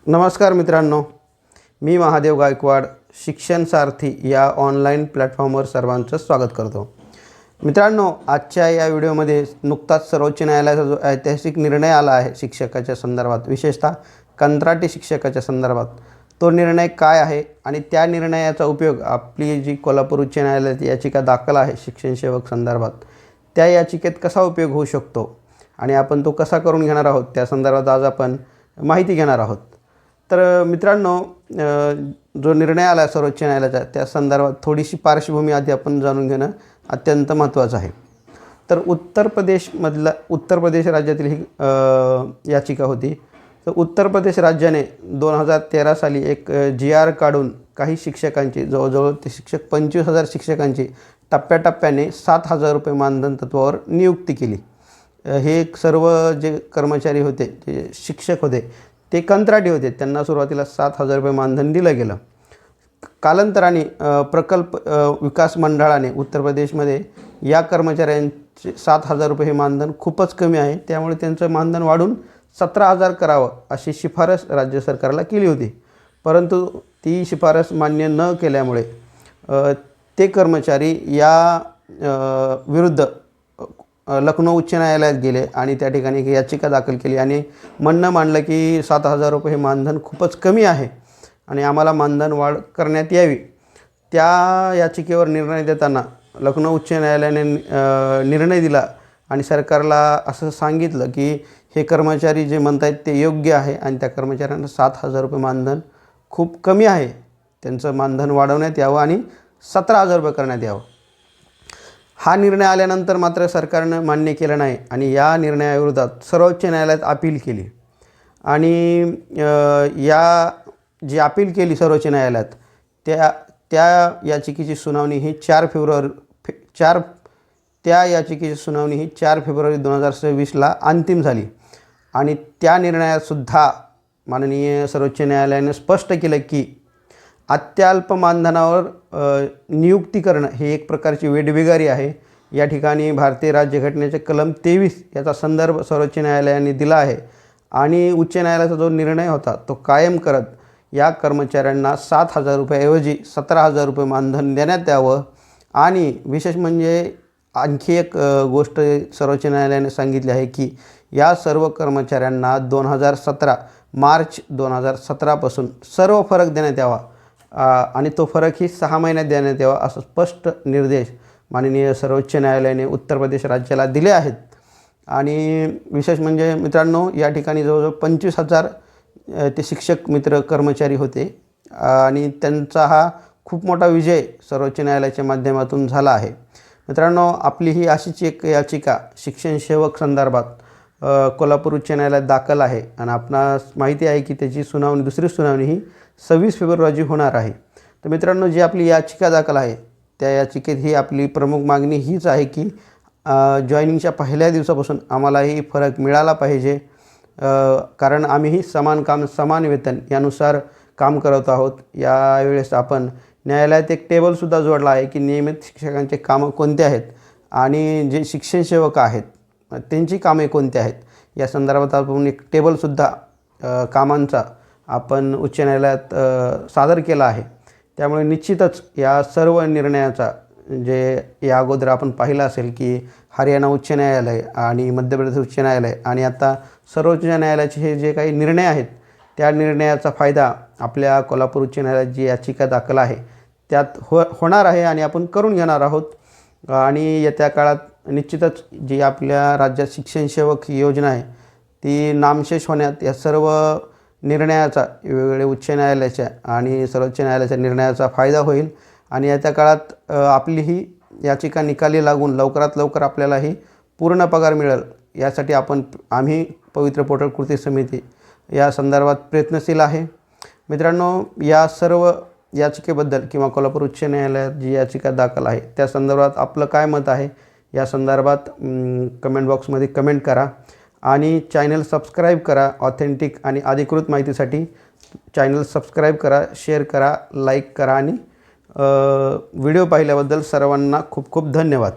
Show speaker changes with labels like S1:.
S1: नमस्कार मित्रांनो, मी महादेव गायकवाड शिक्षण सारथी या ऑनलाईन प्लॅटफॉर्मवर सर्वांचं स्वागत करतो। मित्रांनो, आजच्या या व्हिडिओमध्ये नुकताच सर्वोच्च न्यायालयाचा जो ऐतिहासिक निर्णय आला आहे शिक्षकाच्या संदर्भात, विशेषतः कंत्राटी शिक्षकाच्या संदर्भात, तो निर्णय काय आहे आणि त्या निर्णयाचा उपयोग आपली जी कोल्हापूर उच्च न्यायालयात याचिका दाखल आहे शिक्षण सेवक संदर्भात, त्या याचिकेत कसा उपयोग होऊ शकतो आणि आपण तो कसा करून घेणार आहोत, त्या संदर्भात आज आपण माहिती घेणार आहोत। तर मित्रांनो, जो निर्णय आला सर्वोच्च न्यायालयाचा त्या संदर्भात थोडीशी पार्श्वभूमी आधी आपण जाणून घेणं अत्यंत महत्त्वाचं आहे। तर उत्तर प्रदेश राज्यातील ही याचिका होती। तर उत्तर प्रदेश राज्याने 2013 साली एक GR काढून काही शिक्षकांची जवळजवळ ते शिक्षक 25,000 शिक्षकांची टप्प्याटप्प्याने 7,000 रुपये मानधन तत्त्वावर नियुक्ती केली। हे सर्व जे कर्मचारी होते, जे शिक्षक होते, ते कंत्राटी होते, त्यांना सुरुवातीला 7,000 रुपये मानधन दिलं गेलं। कालांतराने प्रकल्प विकास मंडळाने उत्तर प्रदेशमध्ये या कर्मचाऱ्यांचे 7,000 रुपये हे मानधन खूपच कमी आहे, त्यामुळे त्यांचं मानधन वाढून 17,000 करावं अशी शिफारस राज्य सरकारला केली होती। परंतु ती शिफारस मान्य न केल्यामुळे ते कर्मचारी या विरुद्ध लखनौ उच्च न्यायालयात गेले आणि त्या ठिकाणी एक याचिका दाखल केली आणि म्हणणं मांडलं की 7,000 रुपये हे मानधन खूपच कमी आहे आणि आम्हाला मानधन वाढ करण्यात यावी। त्या याचिकेवर निर्णय देताना लखनौ उच्च न्यायालयाने निर्णय दिला आणि सरकारला असं सांगितलं की हे कर्मचारी जे म्हणत आहेत ते योग्य आहे आणि त्या कर्मचाऱ्यांना 7,000 रुपये मानधन खूप कमी आहे, त्यांचं मानधन वाढवण्यात यावं आणि 17,000 रुपये करण्यात यावं। हा निर्णय आल्यानंतर मात्र सरकारनं मान्य केलं नाही आणि या निर्णयाविरोधात सर्वोच्च न्यायालयात अपील केली आणि या जी अपील केली सर्वोच्च न्यायालयात त्या याचिकेची सुनावणी ही 4 फेब्रुवारी 2026ला अंतिम झाली आणि त्या निर्णयातसुद्धा माननीय सर्वोच्च न्यायालयाने स्पष्ट केलं की अत्यल्प मानधनावर नियुक्ती करणं हे एक प्रकारची वेठबिगारी आहे। या ठिकाणी भारतीय राज्यघटनेचे कलम 23 याचा संदर्भ सर्वोच्च न्यायालयाने दिला आहे आणि उच्च न्यायालयाचा जो निर्णय होता तो कायम करत या कर्मचाऱ्यांना 7,000 रुपयाऐवजी 17,000 रुपये मानधन देण्यात यावं। आणि विशेष म्हणजे आणखी एक गोष्ट सर्वोच्च न्यायालयाने सांगितली आहे की या सर्व कर्मचाऱ्यांना मार्च 2017 पासून सर्व फरक देण्यात यावा आणि तो फरक ही 6 महिन्यात देण्यात यावा असं स्पष्ट निर्देश माननीय सर्वोच्च न्यायालयाने उत्तर प्रदेश राज्याला दिले आहेत। आणि विशेष म्हणजे मित्रांनो, या ठिकाणी जवळजवळ 25,000 ते शिक्षक मित्र कर्मचारी होते आणि त्यांचा हा खूप मोठा विजय सर्वोच्च न्यायालयाच्या माध्यमातून झाला आहे। मित्रांनो, आपली ही अशीच एक याचिका शिक्षण सेवक संदर्भात कोल्हापूर उच्च न्यायालयात दाखल आहे आणि आपणास माहिती आहे की त्याची दुसरी सुनावणी ही 26 फेब्रुवारी होणार आहे। तर मित्रांनो, जी आपली याचिका दाखल आहे त्या याचिकेत ही आपली प्रमुख मागणी हीच आहे की जॉईनिंगच्या पहिल्या दिवसापासून आम्हालाही फरक मिळाला पाहिजे, कारण आम्हीही समान काम समान वेतन यानुसार काम करत आहोत। यावेळेस आपण न्यायालयात एक टेबलसुद्धा जोडला आहे की नियमित शिक्षकांचे कामं कोणते आहेत आणि जे शिक्षण सेवक आहेत त्यांची कामे कोणती आहेत या संदर्भात आपण एक टेबलसुद्धा कामांचा आपण उच्च न्यायालयात सादर केला आहे। त्यामुळे निश्चितच या सर्व निर्णयाचा जे या अगोदर आपण पाहिलं असेल की हरियाणा उच्च न्यायालय आणि मध्य प्रदेश उच्च न्यायालय आणि आता सर्वोच्च न्यायालयाचे हे जे काही निर्णय आहेत त्या निर्णयाचा फायदा आपल्या कोल्हापूर उच्च न्यायालयात जी याचिका दाखल आहे त्यात होणार आहे आणि आपण करून घेणार आहोत। आणि येत्या काळात निश्चितच जी आपल्या राज्यात शिक्षण सेवक ही योजना आहे ती नामशेष होण्यात या सर्व निर्णयाचा वेगवेगळ्या उच्च न्यायालयाच्या आणि सर्वोच्च न्यायालयाच्या निर्णयाचा फायदा होईल आणि येत्या काळात आपली ही याचिका निकाली लागून लवकरात लवकर आपल्यालाही पूर्ण पगार मिळेल यासाठी आम्ही पवित्र पोर्टल कृती समिती या संदर्भात प्रयत्नशील आहे। मित्रांनो, या सर्व याचिकेबद्दल किंवा कोल्हापूर उच्च न्यायालयात जी याचिका दाखल आहे त्या संदर्भात आपलं काय मत आहे या संदर्भात कमेंट बॉक्समध्ये कमेंट करा आणि चॅनल सबस्क्राईब करा। ऑथेंटिक आणि अधिकृत माहितीसाठी चॅनल सबस्क्राईब करा, शेअर करा, लाईक करा आणि व्हिडिओ पाहिल्याबद्दल सर्वांना खूप खूप धन्यवाद।